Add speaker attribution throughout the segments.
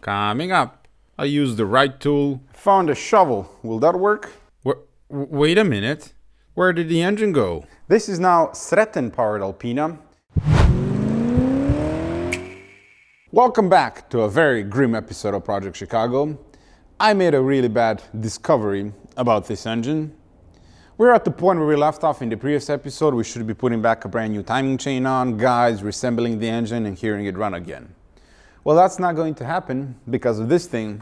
Speaker 1: Coming up, I used the right tool.
Speaker 2: Found a shovel. Will that work?
Speaker 1: Wait a minute. Where did the engine go?
Speaker 2: This is now Sreten-powered Alpina. Welcome back to a very grim episode of Project Chicago. I made a really bad discovery about this engine. We're at the point where we left off in the previous episode. We should be putting back a brand new timing chain on, guides, reassembling the engine and hearing it run again. Well, that's not going to happen because of this thing.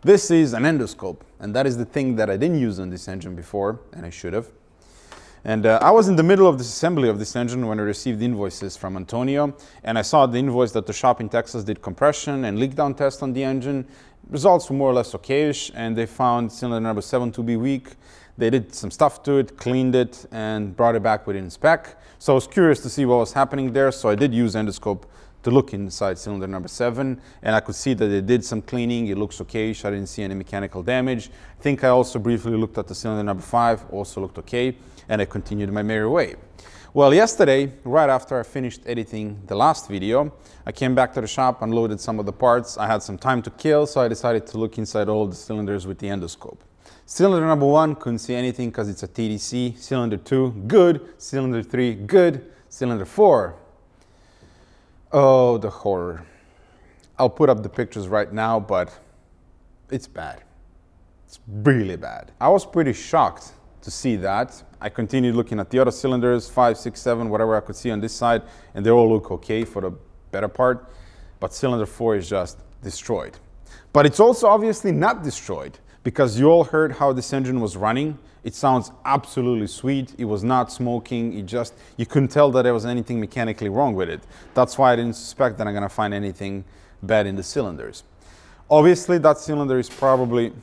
Speaker 2: This is an endoscope, and that is the thing that I didn't use on this engine before, and I should have. And I was in the middle of the assembly of this engine when I received invoices from Antonio, and I saw the invoice that the shop in Texas did compression and leak down test on the engine. Results were more or less okayish, and they found cylinder number 7 to be weak. They did some stuff to it, cleaned it, and brought it back within spec. So I was curious to see what was happening there, so I did use endoscope to look inside cylinder number 7, and I could see that it did some cleaning. It looks okay. I didn't see any mechanical damage. I think I also briefly looked at the cylinder number 5, also looked okay, and I continued my merry way. Well, yesterday, right after I finished editing the last video, I came back to the shop, unloaded some of the parts. I had some time to kill, so I decided to look inside all the cylinders with the endoscope. Cylinder number 1, couldn't see anything because it's a TDC. Cylinder 2, good. Cylinder 3, good. Cylinder 4, oh, the horror. I'll put up the pictures right now, but it's bad. It's really bad. I was pretty shocked to see that. I continued looking at the other cylinders, 5, 6, 7, whatever I could see on this side, and they all look okay for the better part. But cylinder 4 is just destroyed. But it's also obviously not destroyed, because you all heard how this engine was running. It sounds absolutely sweet. It was not smoking. You couldn't tell that there was anything mechanically wrong with it. That's why I didn't suspect that I'm gonna find anything bad in the cylinders. Obviously, that cylinder is probably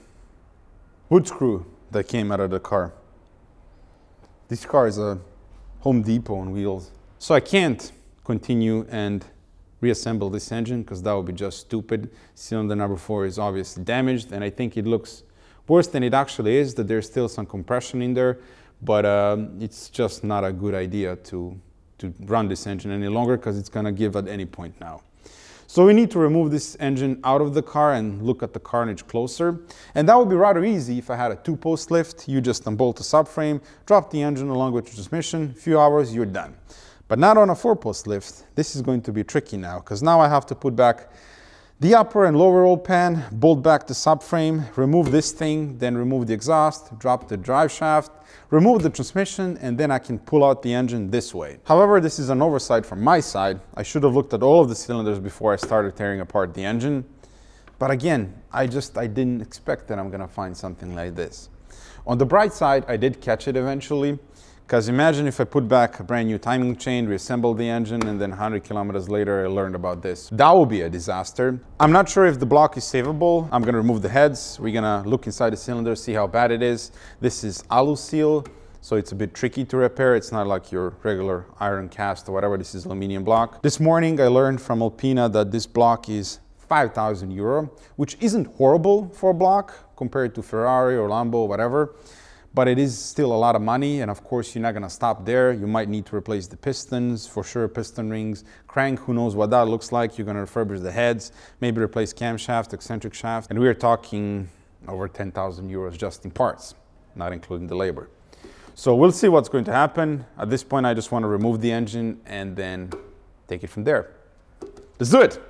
Speaker 2: wood screw that came out of the car. This car is a Home Depot on wheels. So I can't continue and reassemble this engine because that would be just stupid. Cylinder number 4 is obviously damaged, and I think it looks worse than it actually is, that there's still some compression in there, but it's just not a good idea to run this engine any longer because it's gonna give at any point now. So we need to remove this engine out of the car and look at the carnage closer. And that would be rather easy if I had a 2-post lift. You just unbolt the subframe, drop the engine along with the transmission, a few hours, you're done. But not on a 4-post lift. This is going to be tricky now, because now I have to put back the upper and lower roll pan, bolt back the subframe, remove this thing, then remove the exhaust, drop the drive shaft, remove the transmission, and then I can pull out the engine this way. However, this is an oversight from my side. I should have looked at all of the cylinders before I started tearing apart the engine. But again, I didn't expect that I'm gonna find something like this. On the bright side, I did catch it eventually. Because imagine if I put back a brand new timing chain, reassemble the engine, and then 100 kilometers later I learned about this. That would be a disaster. I'm not sure if the block is savable. I'm gonna remove the heads. We're gonna look inside the cylinder, see how bad it is. This is alu seal, so it's a bit tricky to repair. It's not like your regular iron cast or whatever. This is aluminum block. This morning I learned from Alpina that this block is 5,000 euro, which isn't horrible for a block compared to Ferrari or Lambo or whatever. But it is still a lot of money, and of course you're not gonna stop there. You might need to replace the pistons, for sure, piston rings, crank, who knows what that looks like. You're gonna refurbish the heads, maybe replace camshaft, eccentric shaft, and we're talking over 10,000 euros just in parts, not including the labor. So we'll see what's going to happen. At this point, I just wanna remove the engine and then take it from there. Let's do it.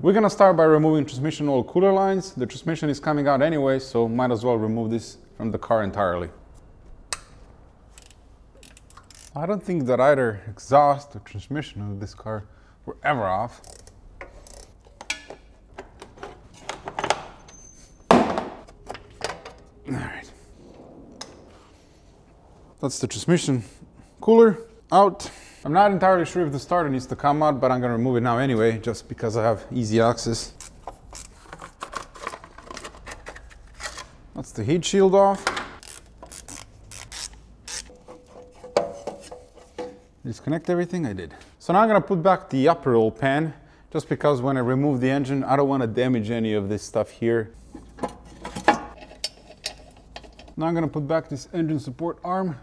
Speaker 2: We're gonna start by removing transmission oil cooler lines. The transmission is coming out anyway, so might as well remove this from the car entirely. I don't think that either exhaust or transmission of this car were ever off. All right. That's the transmission cooler out. I'm not entirely sure if the starter needs to come out, but I'm gonna remove it now anyway, just because I have easy access. That's the heat shield off. Disconnect everything, I did. So now I'm gonna put back the upper roll pan, just because when I remove the engine, I don't wanna damage any of this stuff here. Now I'm gonna put back this engine support arm.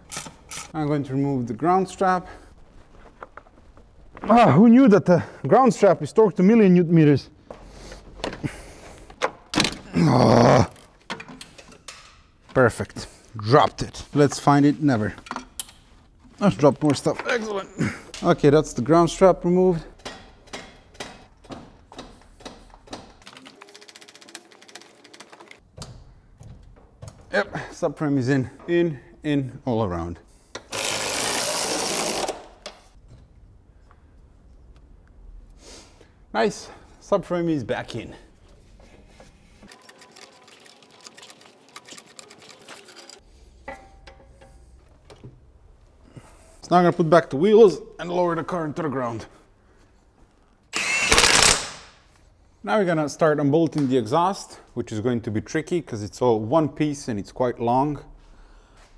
Speaker 2: I'm going to remove the ground strap. Who knew that the ground strap is torqued to million Newton meters? Oh, perfect. Dropped it. Let's find it. Never. Let's drop more stuff. Excellent. Okay, that's the ground strap removed. Yep, subframe is in, all around. Nice, subframe is back in. So now I'm gonna put back the wheels and lower the car into the ground. Now we're gonna start unbolting the exhaust, which is going to be tricky because it's all one piece and it's quite long.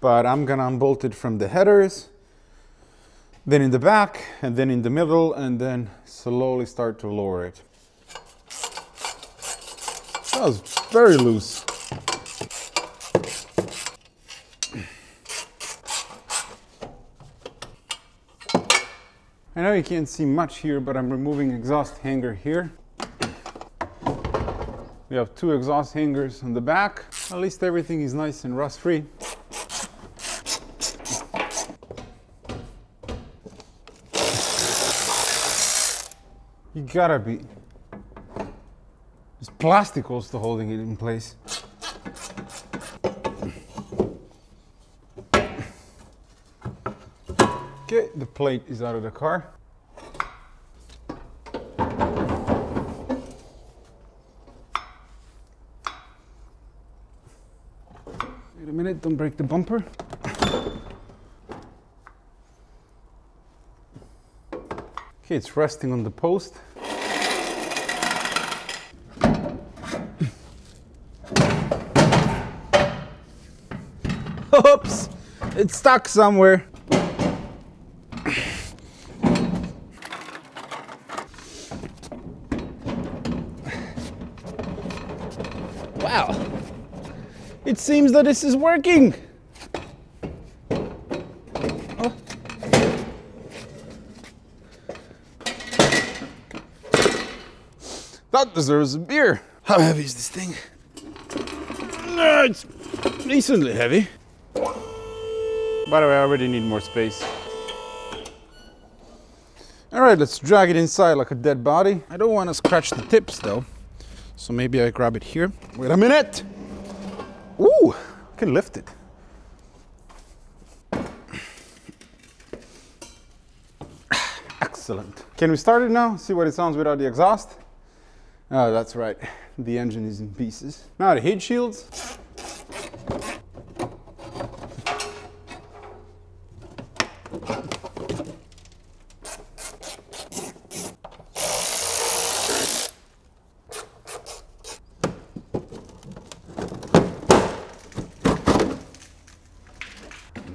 Speaker 2: But I'm gonna unbolt it from the headers, then in the back, and then in the middle, and then slowly start to lower it. That was very loose. I know you can't see much here, but I'm removing exhaust hanger here. We have 2 exhaust hangers on the back. At least everything is nice and rust-free. You gotta be. There's plastic also holding it in place. Okay, the plate is out of the car. Wait a minute, don't break the bumper. Okay, it's resting on the post. Oops! It's stuck somewhere. Wow! It seems that this is working! Oh. That deserves a beer! How heavy is this thing? It's decently heavy. By the way, I already need more space. Alright, let's drag it inside like a dead body. I don't want to scratch the tips though, so maybe I grab it here. Wait a minute! Ooh, I can lift it. Excellent. Can we start it now? See what it sounds without the exhaust? Oh, that's right. The engine is in pieces. Now the heat shields.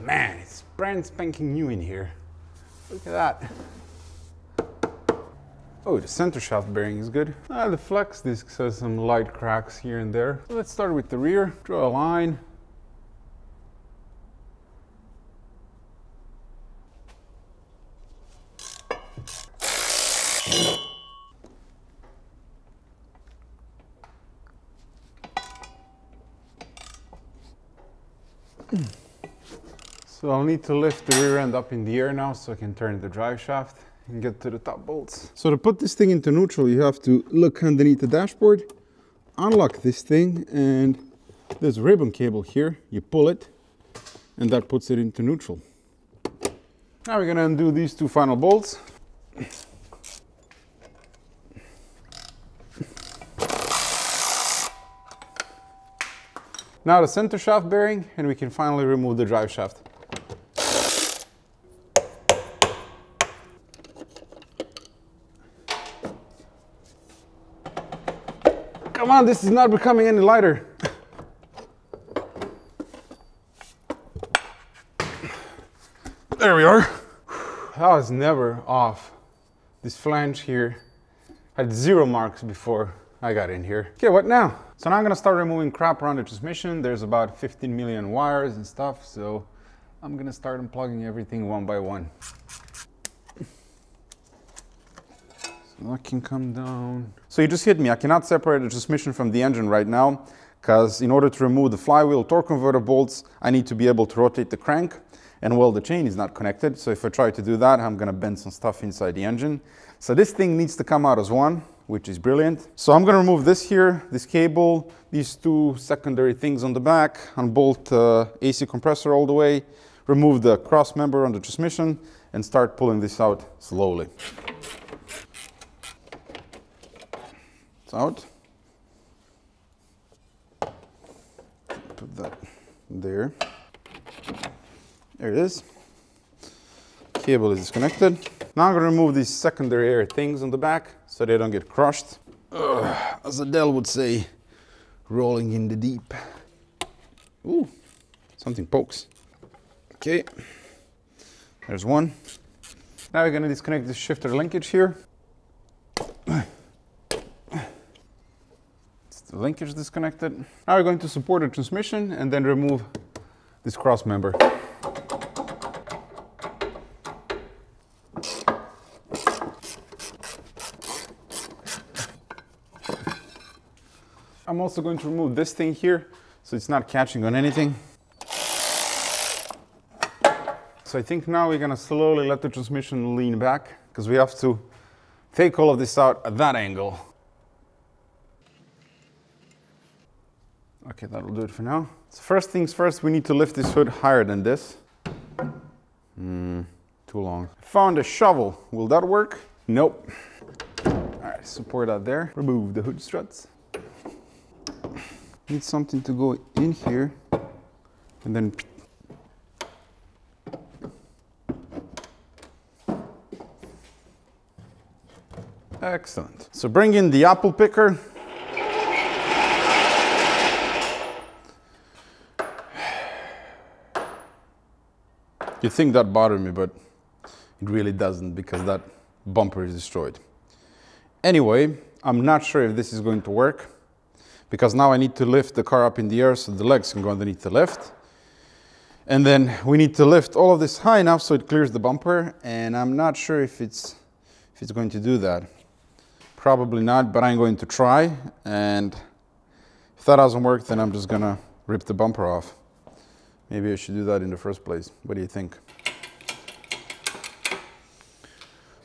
Speaker 2: Man, it's brand spanking new in here. Look at that. Oh, the center shaft bearing is good. The flex disc has some light cracks here and there. So let's start with the rear. Draw a line. So I'll need to lift the rear end up in the air now so I can turn the drive shaft and get to the top bolts. So to put this thing into neutral, you have to look underneath the dashboard, unlock this thing, and there's a ribbon cable here. You pull it, and that puts it into neutral. Now we're gonna undo these 2 final bolts. Now the center shaft bearing, and we can finally remove the drive shaft. Come on, this is not becoming any lighter. There we are. That was never off. This flange here had 0 marks before I got in here. Okay, what now? So now I'm gonna start removing crap around the transmission. There's about 15 million wires and stuff, so I'm gonna start unplugging everything one by one. So That can come down. So you just hit me. I cannot separate the transmission from the engine right now, because in order to remove the flywheel torque converter bolts, I need to be able to rotate the crank, and well, the chain is not connected. So if I try to do that, I'm gonna bend some stuff inside the engine. So this thing needs to come out as one, which is brilliant. So I'm gonna remove this here, this cable, these two secondary things on the back, unbolt the AC compressor all the way, remove the cross member on the transmission, and start pulling this out slowly. It's out. Put that there. There it is. Cable is disconnected. Now I'm going to remove these secondary air things on the back so they don't get crushed. As Adele would say, rolling in the deep. Ooh, something pokes. Okay, there's one. Now we're going to disconnect the shifter linkage here. The linkage disconnected. Now we're going to support the transmission and then remove this cross member. I'm also going to remove this thing here so it's not catching on anything. So I think now we're going to slowly let the transmission lean back, because we have to take all of this out at that angle. Okay, that'll do it for now. So first things first, we need to lift this hood higher than this. Too long. I found a shovel. Will that work? Nope. All right, support that there. Remove the hood struts. Need something to go in here, and then excellent. So bring in the apple picker. You'd think that bothered me, but it really doesn't, because that bumper is destroyed. Anyway, I'm not sure if this is going to work, because now I need to lift the car up in the air so the legs can go underneath the lift. And then we need to lift all of this high enough so it clears the bumper, and I'm not sure if it's going to do that. Probably not, but I'm going to try, and if that doesn't work, then I'm just gonna rip the bumper off. Maybe I should do that in the first place. What do you think?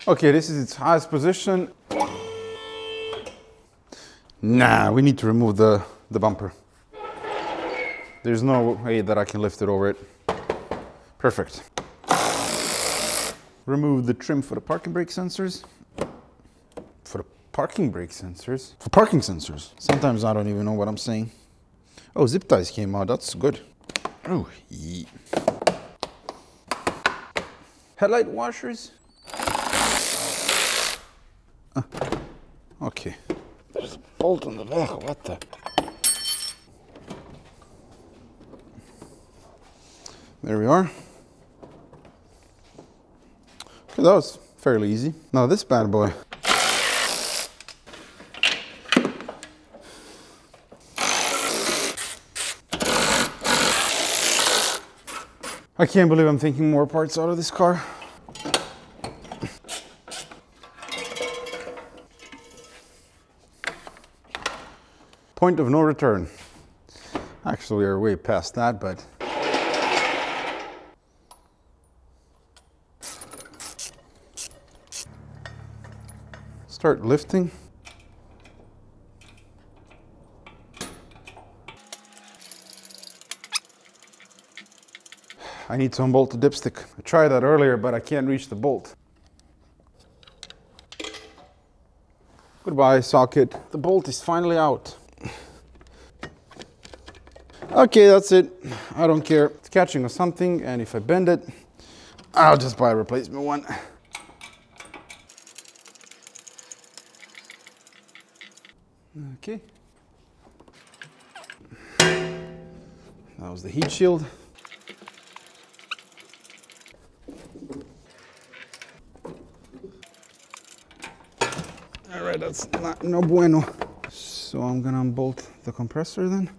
Speaker 2: Okay, this is its highest position. Nah, we need to remove the bumper. There's no way that I can lift it over it. Perfect. Remove the trim for the parking brake sensors. For the parking brake sensors? For parking sensors. Sometimes I don't even know what I'm saying. Oh, zip ties came out. That's good. Oh, yeah. Headlight washers. Okay. There's a bolt on the back. What the? There we are. Okay, that was fairly easy. Now this bad boy. I can't believe I'm taking more parts out of this car. Point of no return. Actually, we are way past that, but start lifting. I need to unbolt the dipstick. I tried that earlier, but I can't reach the bolt. Goodbye, socket. The bolt is finally out. Okay, that's it. I don't care. It's catching on something, and if I bend it, I'll just buy a replacement one. Okay. That was the heat shield. All right, that's no bueno. So I'm gonna unbolt the compressor then.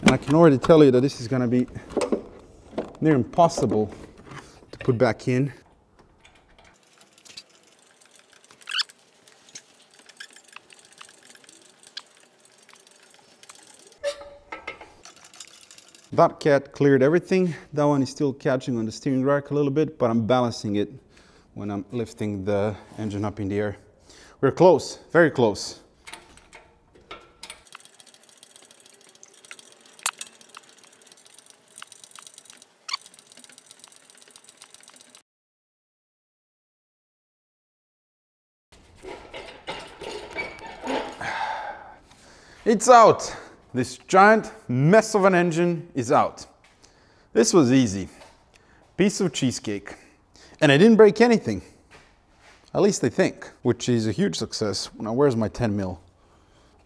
Speaker 2: And I can already tell you that this is gonna be near impossible to put back in. That cat cleared everything. That one is still catching on the steering rack a little bit, but I'm balancing it when I'm lifting the engine up in the air. We're close, very close. It's out. This giant mess of an engine is out. This was easy. Piece of cheesecake. And I didn't break anything. At least I think, which is a huge success. Now where's my 10 mil?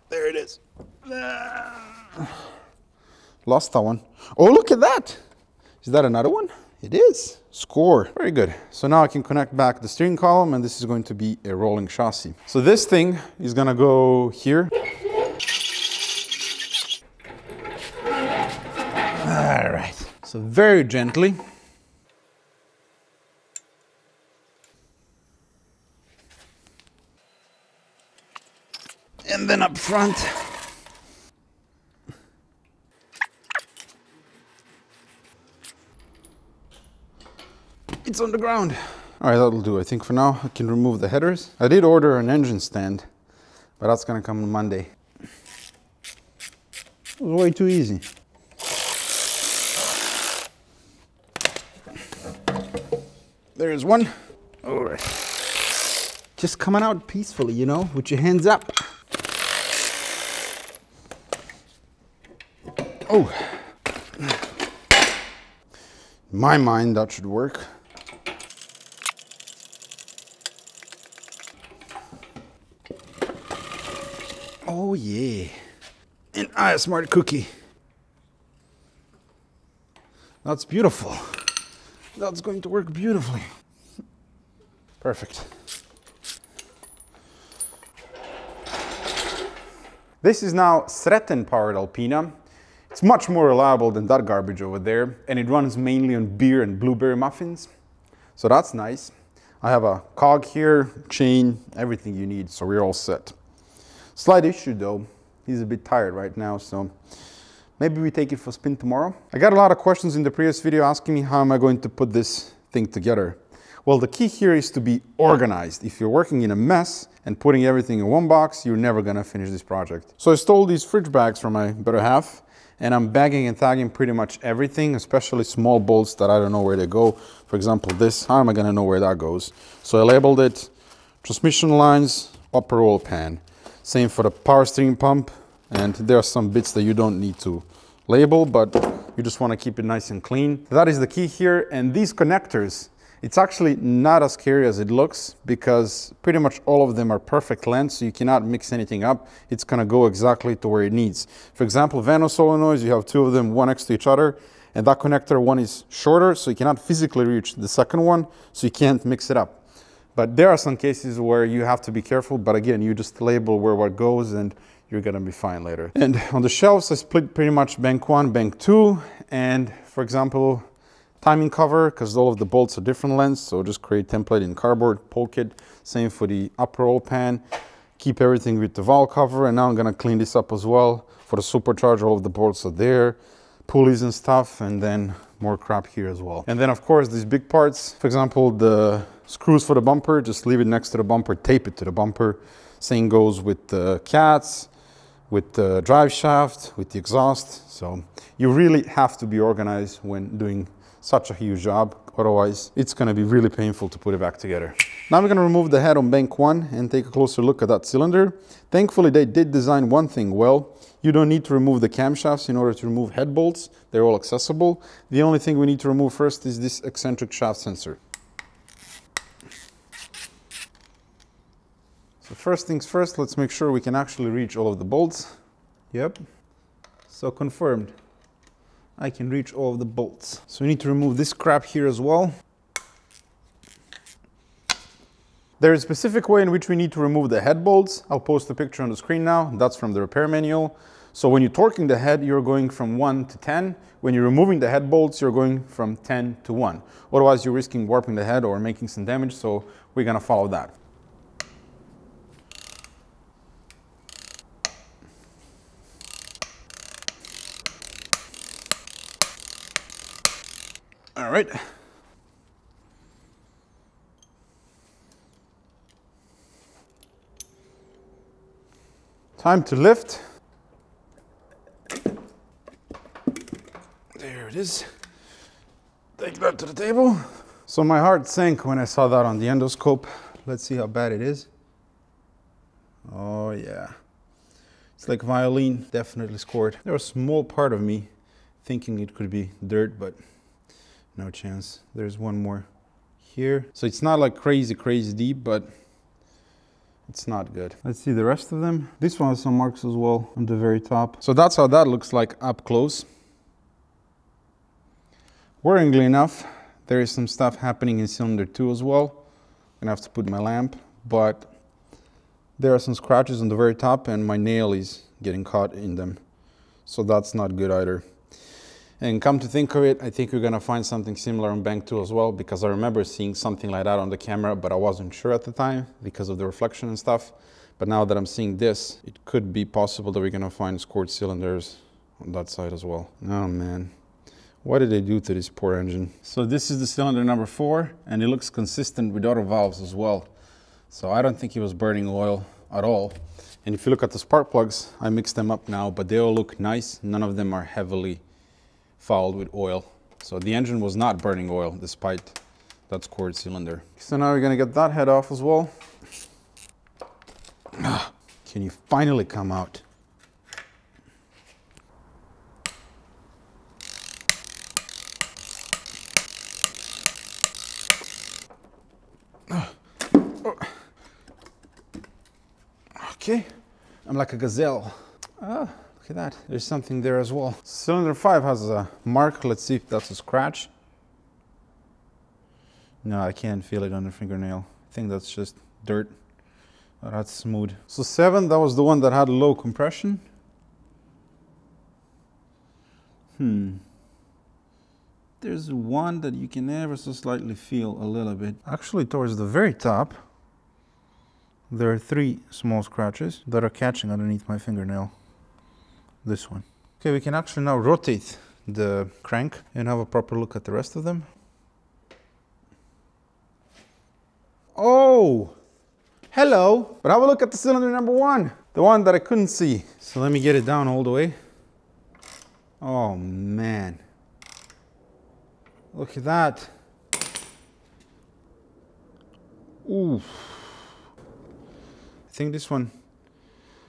Speaker 2: There it is. Lost that one. Oh, look at that. Is that another one? It is. Score. Very good. So now I can connect back the steering column, and this is going to be a rolling chassis. So this thing is gonna go here. All right. So very gently. And then up front. It's on the ground. All right, that'll do. I think for now I can remove the headers. I did order an engine stand, but that's gonna come on Monday. It was way too easy. There's one. All right. Just coming out peacefully, you know, with your hands up. Oh. In my mind, that should work. Oh yeah. And a smart cookie. That's beautiful. That's going to work beautifully. Perfect. This is now Sreten powered Alpina. It's much more reliable than that garbage over there, and it runs mainly on beer and blueberry muffins. So that's nice. I have a cog here, chain, everything you need, so we're all set. Slight issue though, he's a bit tired right now, so maybe we take it for a spin tomorrow. I got a lot of questions in the previous video asking me how am I going to put this thing together. Well, the key here is to be organized. If you're working in a mess and putting everything in one box, you're never gonna finish this project. So I stole these fridge bags from my better half, and I'm bagging and tagging pretty much everything, especially small bolts that I don't know where they go. For example, this, how am I gonna know where that goes? So I labeled it transmission lines, upper oil pan. Same for the power steering pump, and there are some bits that you don't need to label, but you just want to keep it nice and clean. That is the key here, and these connectors, it's actually not as scary as it looks because pretty much all of them are perfect length, so you cannot mix anything up. It's going to go exactly to where it needs. For example, Vano solenoids, you have two of them, one next to each other, and that connector one is shorter, so you cannot physically reach the second one, so you can't mix it up. But there are some cases where you have to be careful, but again, you just label where what goes and you're gonna be fine later. And on the shelves, I split pretty much bank 1, bank 2, and for example, timing cover, because all of the bolts are different lengths, so just create template in cardboard, poke it. Same for the upper oil pan. Keep everything with the valve cover, and now I'm gonna clean this up as well. For the supercharger, all of the bolts are there, pulleys and stuff, and then more crap here as well. And then of course, these big parts, for example, the screws for the bumper, just leave it next to the bumper, tape it to the bumper. Same goes with the cats, with the drive shaft, with the exhaust. So you really have to be organized when doing such a huge job. Otherwise, it's gonna be really painful to put it back together. Now we're gonna remove the head on bank 1 and take a closer look at that cylinder. Thankfully, they did design one thing well. You don't need to remove the camshafts in order to remove head bolts. They're all accessible. The only thing we need to remove first is this eccentric shaft sensor. So first things first, let's make sure we can actually reach all of the bolts. Yep, so confirmed. I can reach all of the bolts. So we need to remove this crap here as well. There is a specific way in which we need to remove the head bolts. I'll post a picture on the screen now. That's from the repair manual. So when you're torquing the head, you're going from 1 to 10. When you're removing the head bolts, you're going from 10 to 1. Otherwise, you're risking warping the head or making some damage, so we're gonna follow that. All right. Time to lift. There it is. Take that to the table. So my heart sank when I saw that on the endoscope. Let's see how bad it is. Oh yeah. It's like violin, definitely scored. There was a small part of me thinking it could be dirt, but no chance. There's one more here. So it's not like crazy deep, but it's not good. Let's see the rest of them. This one has some marks as well on the very top. So that's how that looks like up close. Worryingly enough, there is some stuff happening in cylinder 2 as well. I'm gonna have to put my lamp, but there are some scratches on the very top and my nail is getting caught in them. So that's not good either. And come to think of it, I think we're gonna find something similar on bank 2 as well, because I remember seeing something like that on the camera, but I wasn't sure at the time because of the reflection and stuff. But now that I'm seeing this, it could be possible that we're gonna find scored cylinders on that side as well. Oh man, what did they do to this poor engine? So this is the cylinder number 4, and it looks consistent with other valves as well. So I don't think he was burning oil at all. And if you look at the spark plugs, I mixed them up now, but they all look nice. None of them are heavily fouled with oil. So the engine was not burning oil despite that scored cylinder. So now we're gonna get that head off as well. Can you finally come out? Okay, I'm like a gazelle. Look at that, there's something there as well. Cylinder 5 has a mark. Let's see if that's a scratch. No, I can't feel it on the fingernail. I think that's just dirt. Oh, that's smooth. So 7, that was the one that had low compression. There's one that you can ever so slightly feel a little bit. Actually, towards the very top, there are 3 small scratches that are catching underneath my fingernail. This one. Okay, we can actually now rotate the crank and have a proper look at the rest of them. Oh, hello. But have a look at the cylinder number 1, the one that I couldn't see. So let me get it down all the way. Oh man, look at that. Ooh. I think this one,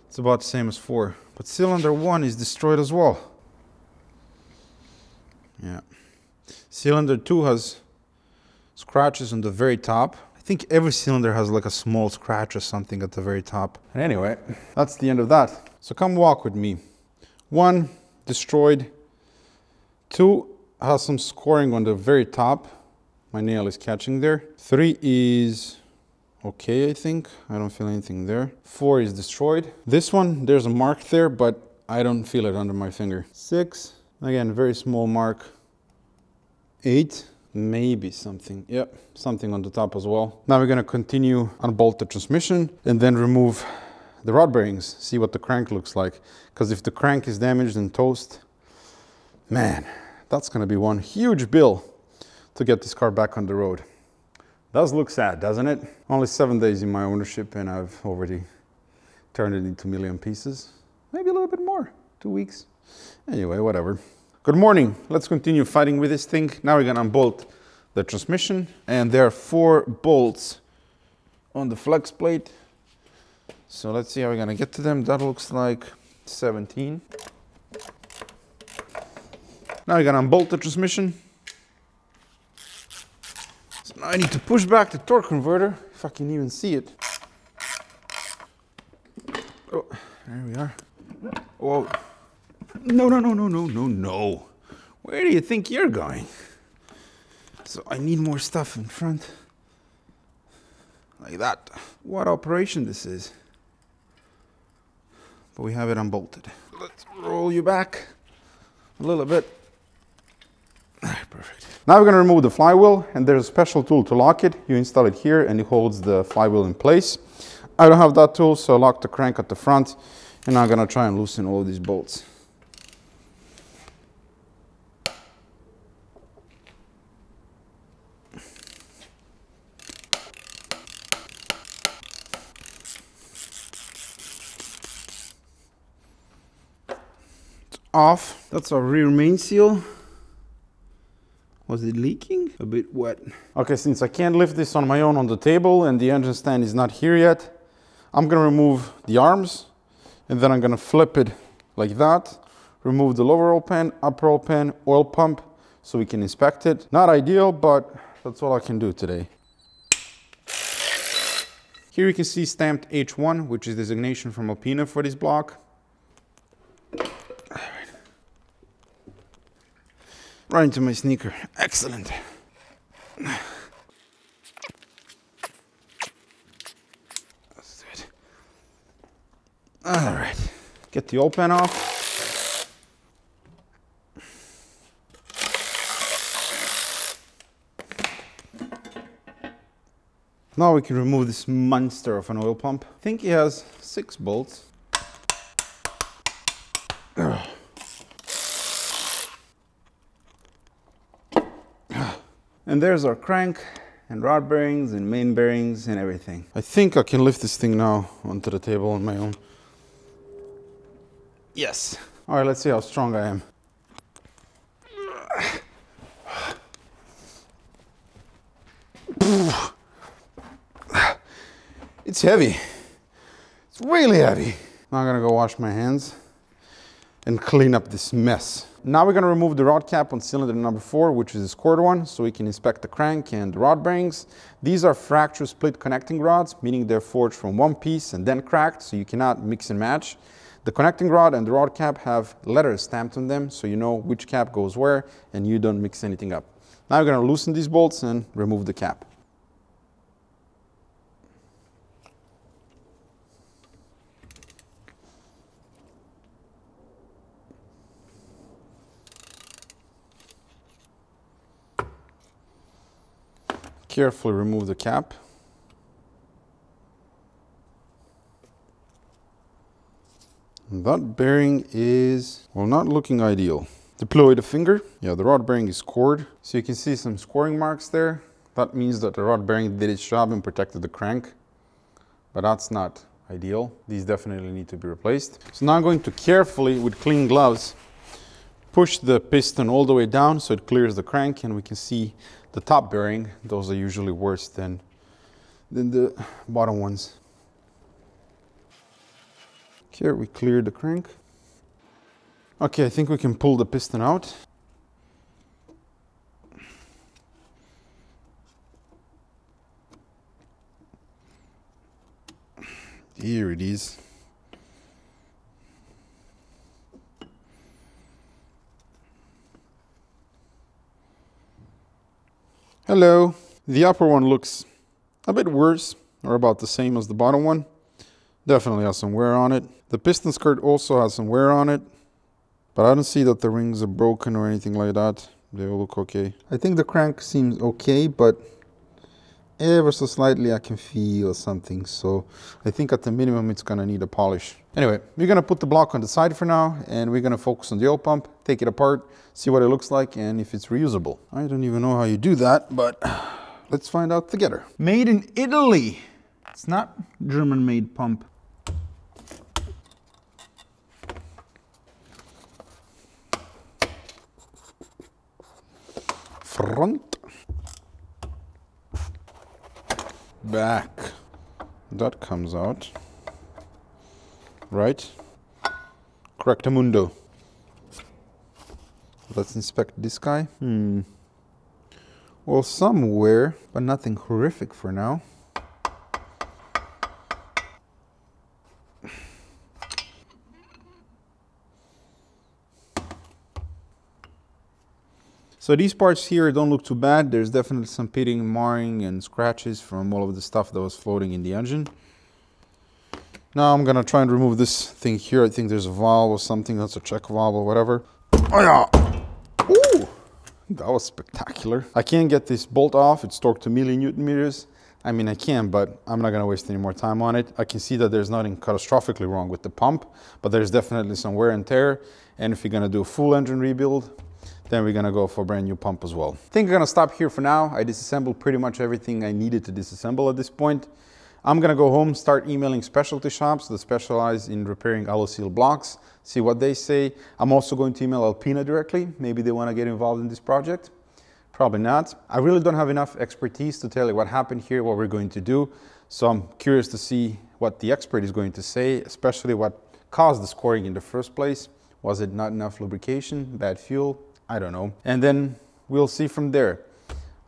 Speaker 2: it's about the same as 4, but cylinder 1 is destroyed as well. Yeah. Cylinder 2 has scratches on the very top. I think every cylinder has like a small scratch or something at the very top. And anyway, that's the end of that. So come walk with me. 1, destroyed. 2 has some scoring on the very top. My nail is catching there. 3 is okay, I think. I don't feel anything there. 4 is destroyed. This one, there's a mark there, but I don't feel it under my finger. 6, again, very small mark. 8, maybe something. Yep, something on the top as well. Now we're gonna continue unbolt the transmission and then remove the rod bearings, see what the crank looks like. Because if the crank is damaged and toast, man, that's gonna be one huge bill to get this car back on the road. Does look sad, doesn't it? Only 7 days in my ownership and I've already turned it into a million pieces. Maybe a little bit more, 2 weeks. Anyway, whatever. Good morning. Let's continue fighting with this thing. Now we're gonna unbolt the transmission, and there are 4 bolts on the flex plate. So let's see how we're gonna get to them. That looks like 17. Now we're gonna unbolt the transmission. So now I need to push back the torque converter, if I can even see it. Oh, there we are. Whoa. No, no, no, no, no, no, no. Where do you think you're going? So I need more stuff in front. Like that. What operation this is. But we have it unbolted. let's roll you back a little bit. Perfect. Now we're going to remove the flywheel, and there's a special tool to lock it. You install it here and it holds the flywheel in place. I don't have that tool, so I lock the crank at the front, and I'm going to try and loosen all these bolts. It's off. That's our rear main seal. Was it leaking? A bit wet. Okay, since I can't lift this on my own on the table and the engine stand is not here yet, I'm gonna remove the arms, and then I'm gonna flip it like that, remove the lower oil pan, upper oil pan, oil pump, so we can inspect it. Not ideal, but that's all I can do today. Here you can see stamped H1, which is designation from Alpina for this block. Right into my sneaker. Excellent. That's it. All right. Get the oil pan off. Now we can remove this monster of an oil pump. I think it has 6 bolts. And there's our crank and rod bearings and main bearings and everything. I think I can lift this thing now onto the table on my own. Yes. All right, let's see how strong I am. It's heavy. It's really heavy. Now I'm gonna go wash my hands and clean up this mess. Now we're gonna remove the rod cap on cylinder number 4, which is the scored one, so we can inspect the crank and the rod bearings. These are fracture split connecting rods, meaning they're forged from one piece and then cracked, so you cannot mix and match. The connecting rod and the rod cap have letters stamped on them, so you know which cap goes where and you don't mix anything up. Now we're gonna loosen these bolts and remove the cap. Carefully remove the cap. And that bearing is, well, not looking ideal. Deploy the finger. Yeah, the rod bearing is scored. So you can see some scoring marks there. That means that the rod bearing did its job and protected the crank. But that's not ideal. These definitely need to be replaced. So now I'm going to carefully, with clean gloves, push the piston all the way down so it clears the crank, and we can see the top bearing. Those are usually worse than the bottom ones. Here we clear the crank. Okay, I think we can pull the piston out. Here it is. Hello. The upper one looks a bit worse, or about the same as the bottom one. Definitely has some wear on it. The piston skirt also has some wear on it, but I don't see that the rings are broken or anything like that. They all look okay. I think the crank seems okay, but ever so slightly I can feel something. So I think at the minimum it's gonna need a polish. Anyway, we're gonna put the block on the side for now, and we're gonna focus on the oil pump, take it apart, see what it looks like and if it's reusable. I don't even know how you do that, but let's find out together. Made in Italy. It's not German-made pump. Front. Back. That comes out. Right. Correctamundo. Let's inspect this guy. Well, some wear, but nothing horrific for now. So these parts here don't look too bad. There's definitely some pitting, marring, and scratches from all of the stuff that was floating in the engine. Now I'm gonna try and remove this thing here. I think there's a valve or something. That's a check valve or whatever. Oh yeah! Ooh! That was spectacular. I can't get this bolt off. It's torqued to milli-Newton meters. I mean, I can, but I'm not gonna waste any more time on it. I can see that there's nothing catastrophically wrong with the pump, but there's definitely some wear and tear. And if you're gonna do a full engine rebuild, then we're gonna go for a brand new pump as well. I think I'm gonna stop here for now. I disassembled pretty much everything I needed to disassemble at this point. I'm gonna go home, start emailing specialty shops that specialize in repairing alloy seal blocks, see what they say. I'm also going to email Alpina directly. Maybe they wanna get involved in this project. Probably not. I really don't have enough expertise to tell you what happened here, what we're going to do. So I'm curious to see what the expert is going to say, especially what caused the scoring in the first place. Was it not enough lubrication, bad fuel? I don't know. And then we'll see from there.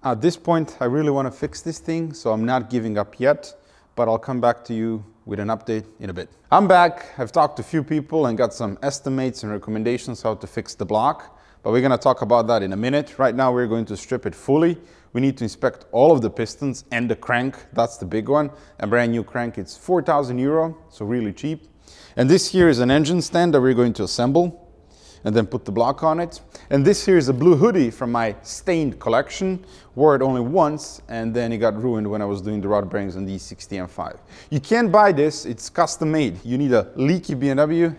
Speaker 2: At this point, I really want to fix this thing, so I'm not giving up yet, but I'll come back to you with an update in a bit. I'm back. I've talked to a few people and got some estimates and recommendations how to fix the block, but we're going to talk about that in a minute. Right now, we're going to strip it fully. We need to inspect all of the pistons and the crank. That's the big one. A brand new crank, it's 4,000 euro, so really cheap. And this here is an engine stand that we're going to assemble and then put the block on it. And this here is a blue hoodie from my stained collection. Wore it only once and then it got ruined when I was doing the rod bearings on the E60 M5. You can't buy this, it's custom made. You need a leaky BMW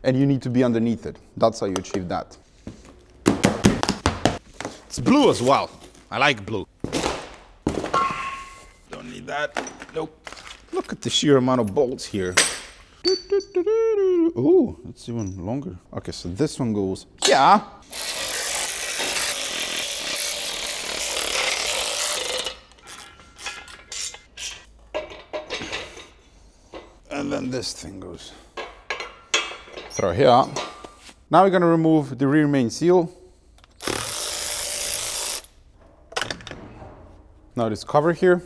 Speaker 2: and you need to be underneath it. That's how you achieve that. It's blue as well. I like blue. Don't need that. Nope. Look at the sheer amount of bolts here. Ooh, it's even longer. Okay, so this one goes, yeah. And then this thing goes through here. Now we're gonna remove the rear main seal. Now this cover here.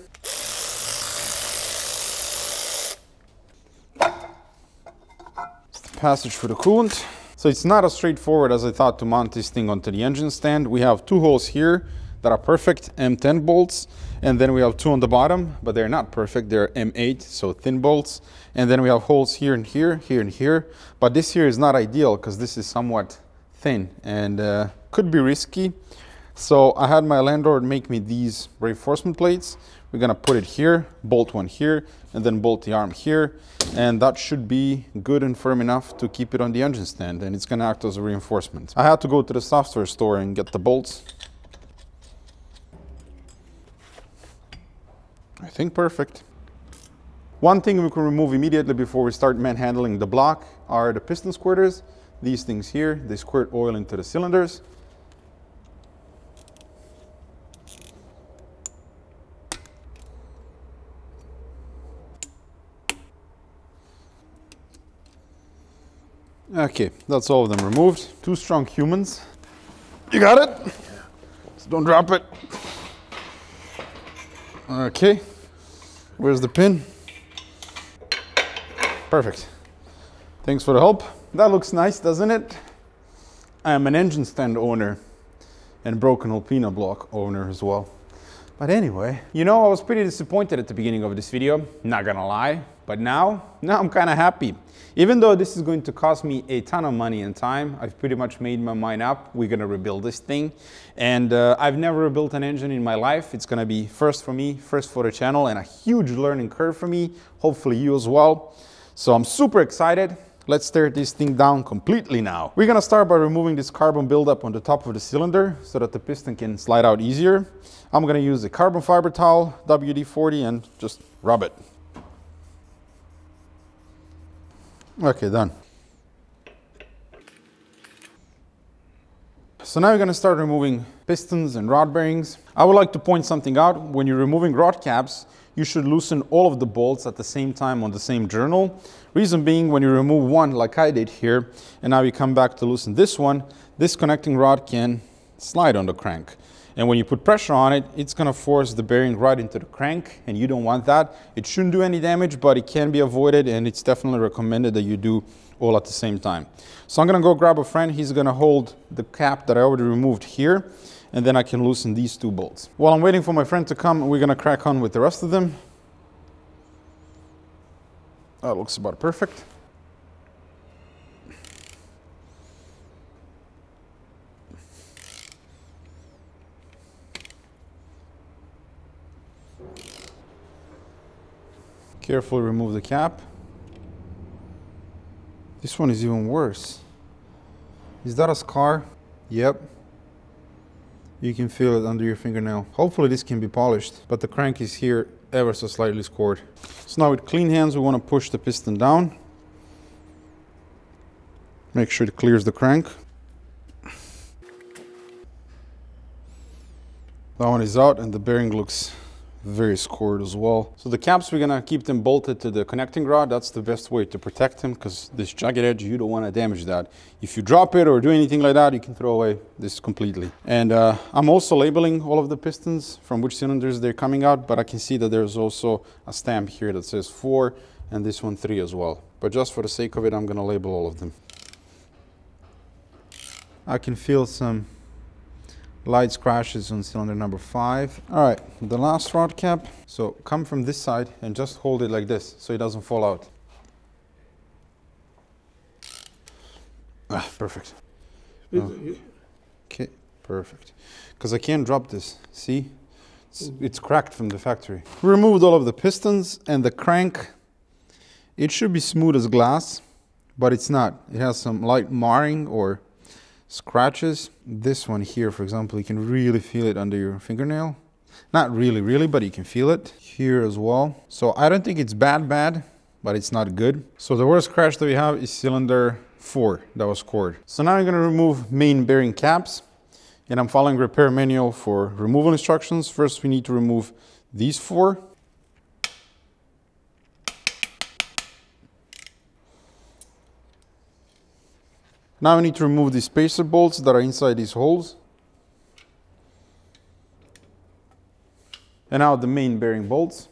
Speaker 2: Passage for the coolant. So it's not as straightforward as I thought to mount this thing onto the engine stand. We have two holes here that are perfect M10 bolts, and then we have two on the bottom, but they're not perfect. They're M8, so thin bolts. And then we have holes here and here, here and here. But this here is not ideal because this is somewhat thin and could be risky. So I had my landlord make me these reinforcement plates. We're gonna put it here, bolt one here, and then bolt the arm here. And that should be good and firm enough to keep it on the engine stand, and it's gonna act as a reinforcement. I had to go to the software store and get the bolts. I think perfect. One thing we can remove immediately before we start manhandling the block are the piston squirters. These things here, they squirt oil into the cylinders. Okay, that's all of them removed. Two strong humans. You got it? Yeah. So don't drop it. Okay, where's the pin? Perfect. Thanks for the help. That looks nice, doesn't it? I am an engine stand owner and broken Alpina block owner as well. But anyway, you know, I was pretty disappointed at the beginning of this video, not gonna lie, but now I'm kind of happy. Even though this is going to cost me a ton of money and time, I've pretty much made my mind up. We're gonna rebuild this thing. And I've never rebuilt an engine in my life. It's gonna be first for me, first for the channel, and a huge learning curve for me, hopefully you as well. So I'm super excited. Let's tear this thing down completely now. We're gonna start by removing this carbon buildup on the top of the cylinder so that the piston can slide out easier. I'm gonna use a carbon fiber towel, WD-40, and just rub it. Okay, done. So now we're gonna start removing pistons and rod bearings. I would like to point something out. When you're removing rod caps, you should loosen all of the bolts at the same time on the same journal. Reason being, when you remove one like I did here, and now you come back to loosen this one, this connecting rod can slide on the crank. And when you put pressure on it, it's gonna force the bearing right into the crank, and you don't want that. It shouldn't do any damage, but it can be avoided, and it's definitely recommended that you do all at the same time. So I'm gonna go grab a friend. He's gonna hold the cap that I already removed here, and then I can loosen these two bolts. While I'm waiting for my friend to come, we're gonna crack on with the rest of them. That looks about perfect. Carefully remove the cap. This one is even worse. Is that a scar? Yep. You can feel it under your fingernail. Hopefully this can be polished, but the crank is here ever so slightly scored. So now with clean hands, we want to push the piston down. Make sure it clears the crank. That one is out and the bearing looks very scored as well. So the caps, we're gonna keep them bolted to the connecting rod. That's the best way to protect them, because this jagged edge, you don't want to damage that. If you drop it or do anything like that, you can throw away this completely. And I'm also labeling all of the pistons from which cylinders they're coming out, but I can see that there's also a stamp here that says 4 and this one 3 as well. But just for the sake of it, I'm gonna label all of them. I can feel some light scratches on cylinder number 5. All right, the last rod cap. So come from this side and just hold it like this so it doesn't fall out. Ah, perfect. Oh. Okay, perfect. Because I can't drop this, see? It's cracked from the factory. We removed all of the pistons and the crank. It should be smooth as glass, but it's not. It has some light marring or scratches. This one here, for example, you can really feel it under your fingernail. Not really, but you can feel it here as well. So I don't think it's bad, but it's not good. So the worst scratch that we have is cylinder 4 that was scored. So now I'm going to remove main bearing caps, and I'm following repair manual for removal instructions. First, we need to remove these 4. Now we need to remove the spacer bolts that are inside these holes. And now the main bearing bolts.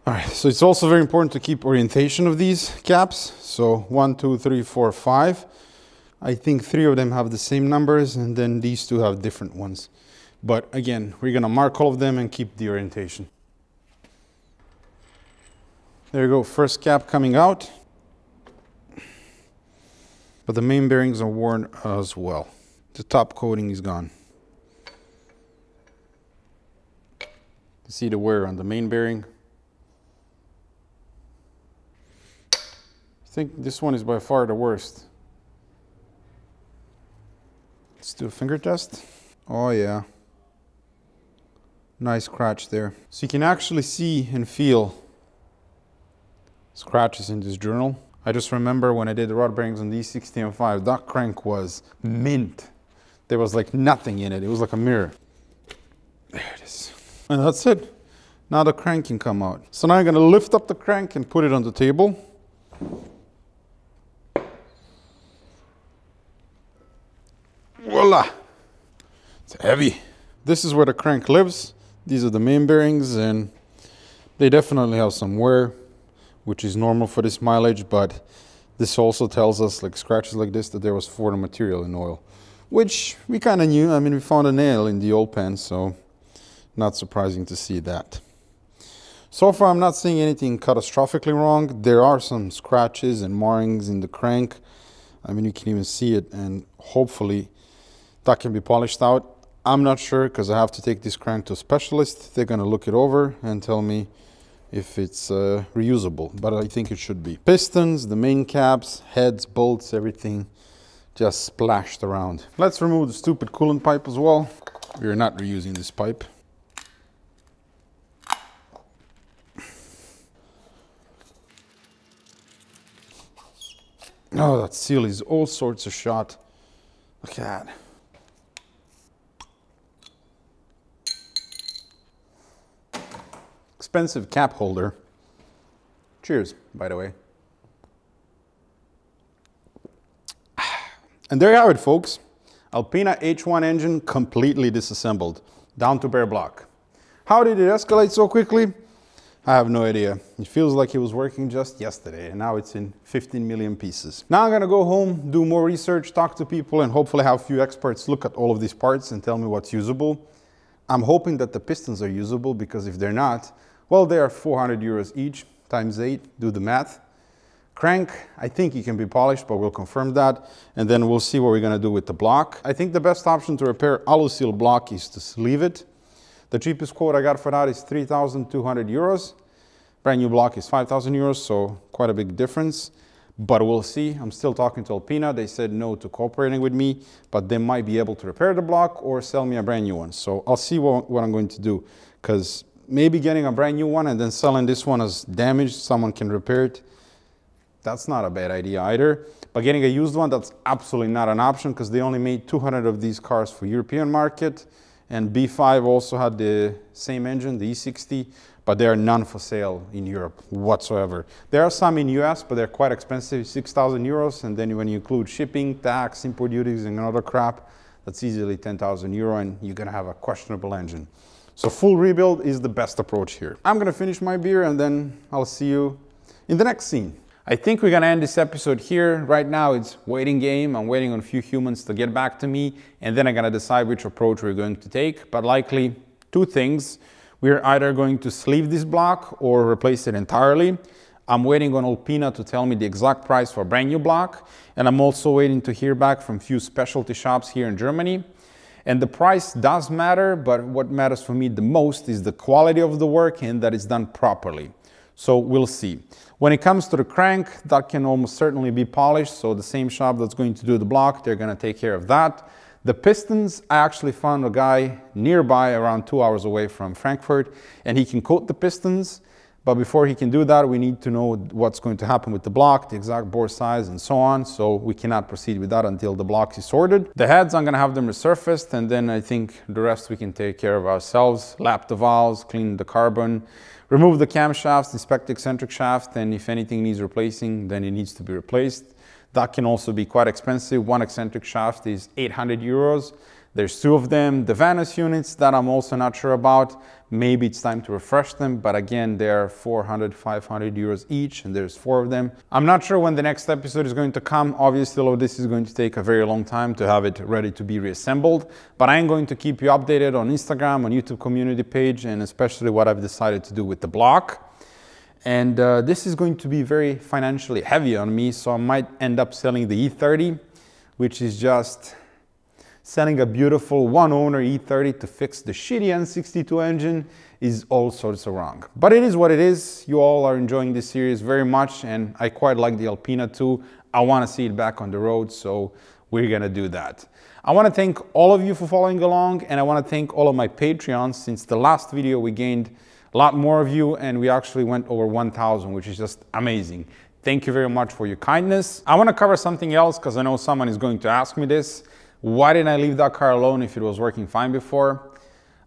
Speaker 2: All right, so it's also very important to keep orientation of these caps. So 1, 2, 3, 4, 5. I think 3 of them have the same numbers, and then these 2 have different ones. But again, we're gonna mark all of them and keep the orientation. There you go, first cap coming out. But the main bearings are worn as well. The top coating is gone. You see the wear on the main bearing. I think this one is by far the worst. Let's do a finger test. Oh yeah. Nice scratch there. So you can actually see and feel scratches in this journal. I just remember when I did the rod bearings on these 60M5, that crank was mint. There was like nothing in it. It was like a mirror. There it is. And that's it. Now the crank can come out. So now I'm gonna lift up the crank and put it on the table. Voila! It's heavy. This is where the crank lives. These are the main bearings, and they definitely have some wear, which is normal for this mileage, but this also tells us, like scratches like this, that there was foreign material in oil, which we kind of knew. I mean, we found a nail in the oil pan, so not surprising to see that. So far, I'm not seeing anything catastrophically wrong. There are some scratches and markings in the crank. I mean, you can even see it, and hopefully that can be polished out. I'm not sure, because I have to take this crank to a specialist. They're going to look it over and tell me if it's reusable, but I think it should be. Pistons, the main caps, heads, bolts, everything just splashed around. Let's remove the stupid coolant pipe as well. We're not reusing this pipe. Oh, that seal is all sorts of shot. Look at that. Expensive cap holder. Cheers, by the way. And there you have it, folks. Alpina H1 engine completely disassembled, down to bare block. How did it escalate so quickly? I have no idea. It feels like it was working just yesterday, and now it's in 15 million pieces. Now I'm gonna go home, do more research, talk to people, and hopefully have a few experts look at all of these parts and tell me what's usable. I'm hoping that the pistons are usable, because if they're not, well, they are 400 euros each, times 8, do the math. Crank, I think it can be polished, but we'll confirm that. And then we'll see what we're gonna do with the block. I think the best option to repair alu-seal block is to sleeve it. The cheapest quote I got for that is 3,200 euros. Brand new block is 5,000 euros, so quite a big difference. But we'll see. I'm still talking to Alpina. They said no to cooperating with me, but they might be able to repair the block or sell me a brand new one. So I'll see what I'm going to do, because maybe getting a brand new one and then selling this one as damaged, someone can repair it. That's not a bad idea either. But getting a used one, that's absolutely not an option, because they only made 200 of these cars for European market. And B5 also had the same engine, the E60, but there are none for sale in Europe whatsoever. There are some in US, but they're quite expensive, 6,000 euros. And then when you include shipping, tax, import duties, and other crap, that's easily 10,000 euro, and you're gonna have a questionable engine. So full rebuild is the best approach here. I'm gonna finish my beer, and then I'll see you in the next scene. I think we're gonna end this episode here. Right now it's waiting game. I'm waiting on a few humans to get back to me, and then I'm gonna decide which approach we're going to take, but likely two things. We're either going to sleeve this block or replace it entirely. I'm waiting on Alpina to tell me the exact price for a brand new block, and I'm also waiting to hear back from a few specialty shops here in Germany. And the price does matter, but what matters for me the most is the quality of the work and that it's done properly. So we'll see. When it comes to the crank, that can almost certainly be polished, so the same shop that's going to do the block, they're gonna take care of that. The pistons, I actually found a guy nearby, around 2 hours away from Frankfurt, and he can coat the pistons. But before he can do that, we need to know what's going to happen with the block, the exact bore size, and so on. So we cannot proceed with that until the block is sorted. The heads, I'm gonna have them resurfaced, and then I think the rest we can take care of ourselves. Lap the valves, clean the carbon, remove the camshafts, inspect the eccentric shaft, and if anything needs replacing, then it needs to be replaced. That can also be quite expensive. One eccentric shaft is 800 euros. There's two of them. The Vanus units that I'm also not sure about. Maybe it's time to refresh them, but again, they're 400, 500 euros each, and there's 4 of them. I'm not sure when the next episode is going to come. Obviously, all of this is going to take a very long time to have it ready to be reassembled, but I am going to keep you updated on Instagram, on YouTube community page, and especially what I've decided to do with the block. And this is going to be very financially heavy on me, so I might end up selling the E30, which is just selling a beautiful one-owner E30 to fix the shitty N62 engine is all sorts of wrong. But it is what it is. You all are enjoying this series very much, and I quite like the Alpina too. I want to see it back on the road, so we're gonna do that. I want to thank all of you for following along, and I want to thank all of my Patreons. Since the last video, we gained a lot more of you, and we actually went over 1,000, which is just amazing. Thank you very much for your kindness. I want to cover something else, because I know someone is going to ask me this. Why didn't I leave that car alone if it was working fine before?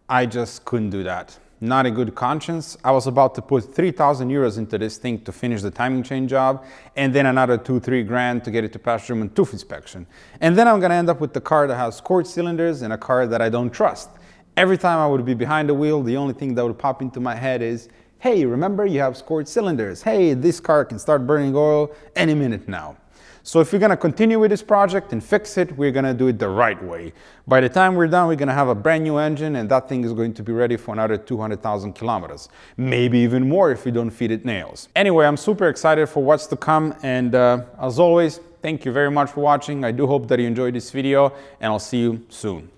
Speaker 2: I just couldn't do that. Not a good conscience. I was about to put 3,000 euros into this thing to finish the timing chain job, and then another 2-3 grand to get it to pass German tooth inspection. And then I'm gonna end up with the car that has scored cylinders and a car that I don't trust. Every time I would be behind the wheel, the only thing that would pop into my head is, hey, remember you have scored cylinders. Hey, this car can start burning oil any minute now. So if we're gonna continue with this project and fix it, we're gonna do it the right way. By the time we're done, we're gonna have a brand new engine, and that thing is going to be ready for another 200,000 kilometers. Maybe even more if we don't feed it nails. Anyway, I'm super excited for what's to come, and as always, thank you very much for watching. I do hope that you enjoyed this video, and I'll see you soon.